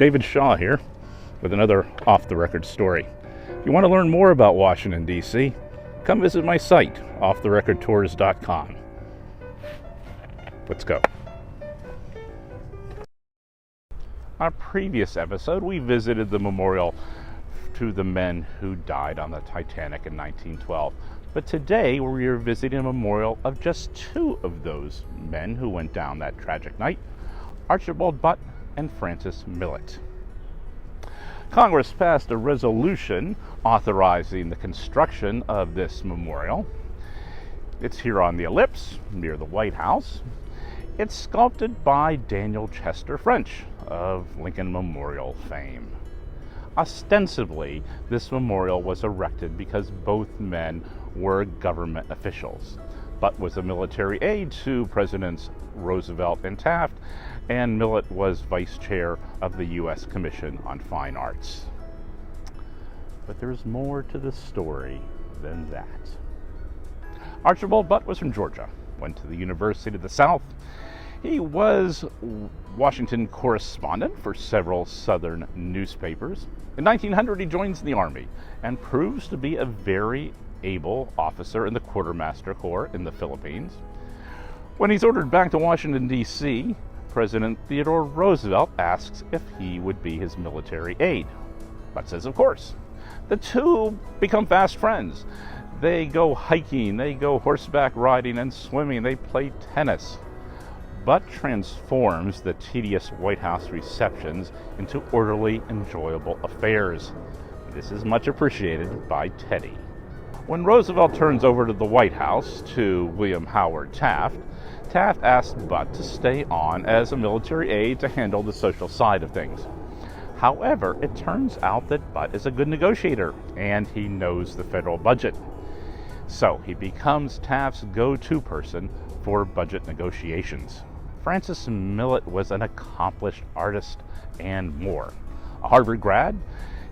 David Shaw here with another off-the-record story. If you want to learn more about Washington, D.C., come visit my site, offtherecordtours.com. Let's go. Our previous episode, we visited the memorial to the men who died on the Titanic in 1912. But today, we are visiting a memorial of just two of those men who went down that tragic night, Archibald Butt and Francis Millet. Congress passed a resolution authorizing the construction of this memorial. It's here on the ellipse near the White House. It's sculpted by Daniel Chester French of Lincoln Memorial fame. Ostensibly, this memorial was erected because both men were government officials. Butt was a military aide to Presidents Roosevelt and Taft, and Millet was vice chair of the U.S. Commission on Fine Arts. But there's more to the story than that. Archibald Butt was from Georgia, went to the University of the South. He was Washington correspondent for several Southern newspapers. In 1900, he joins the Army and proves to be a very able officer in the Quartermaster Corps in the Philippines. When he's ordered back to Washington, D.C., President Theodore Roosevelt asks if he would be his military aide. Butt says, of course. The two become fast friends. They go hiking, they go horseback riding and swimming, they play tennis. Butt transforms the tedious White House receptions into orderly, enjoyable affairs. This is much appreciated by Teddy. When Roosevelt turns over to the White House to William Howard Taft, Taft asks Butt to stay on as a military aide to handle the social side of things. However, it turns out that Butt is a good negotiator and he knows the federal budget. So he becomes Taft's go-to person for budget negotiations. Francis Millet was an accomplished artist and more. A Harvard grad,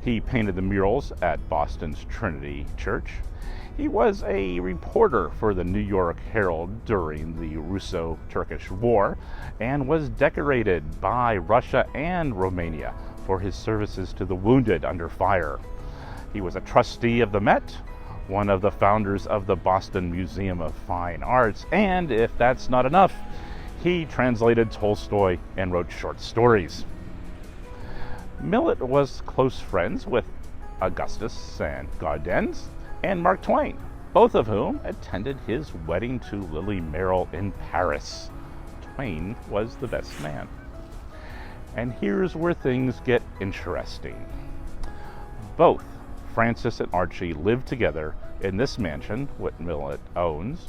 he painted the murals at Boston's Trinity Church. He was a reporter for the New York Herald during the Russo-Turkish War and was decorated by Russia and Romania for his services to the wounded under fire. He was a trustee of the Met, one of the founders of the Boston Museum of Fine Arts, and if that's not enough, he translated Tolstoy and wrote short stories. Millet was close friends with Augustus Saint-Gaudens and Mark Twain, both of whom attended his wedding to Lily Merrill in Paris. Twain was the best man. And here's where things get interesting. Both Francis and Archie live together in this mansion, what Millet owns.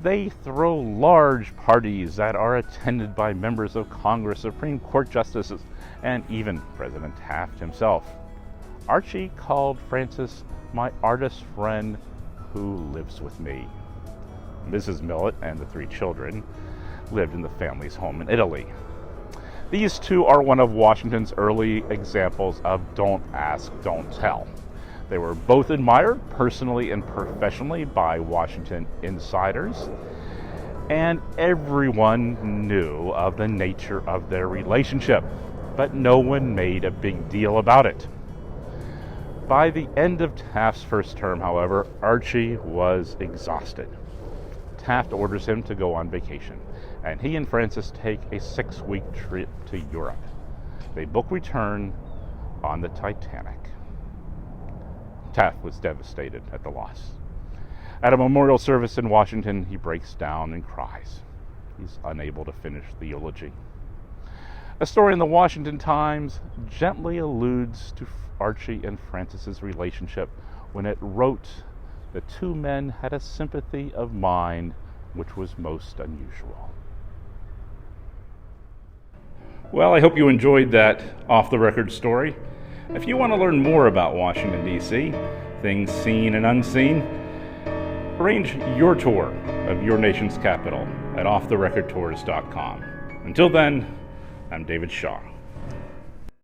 They throw large parties that are attended by members of Congress, Supreme Court justices, and even President Taft himself. Archie called Francis my artist friend who lives with me. Mrs. Millet and the three children lived in the family's home in Italy. These two are one of Washington's early examples of don't ask, don't tell. They were both admired personally and professionally by Washington insiders, and everyone knew of the nature of their relationship, but no one made a big deal about it. By the end of Taft's first term, however, Archie was exhausted. Taft orders him to go on vacation, and he and Francis take a 6-week trip to Europe. They book return on the Titanic. Taft was devastated at the loss. At a memorial service in Washington, he breaks down and cries. He's unable to finish the eulogy. A story in the Washington Times gently alludes to Archie and Francis's relationship when it wrote the two men had a sympathy of mind which was most unusual. Well, I hope you enjoyed that off-the-record story. If you want to learn more about Washington, D.C., things seen and unseen, arrange your tour of your nation's capital at offtherecordtours.com. Until then, I'm David Shaw.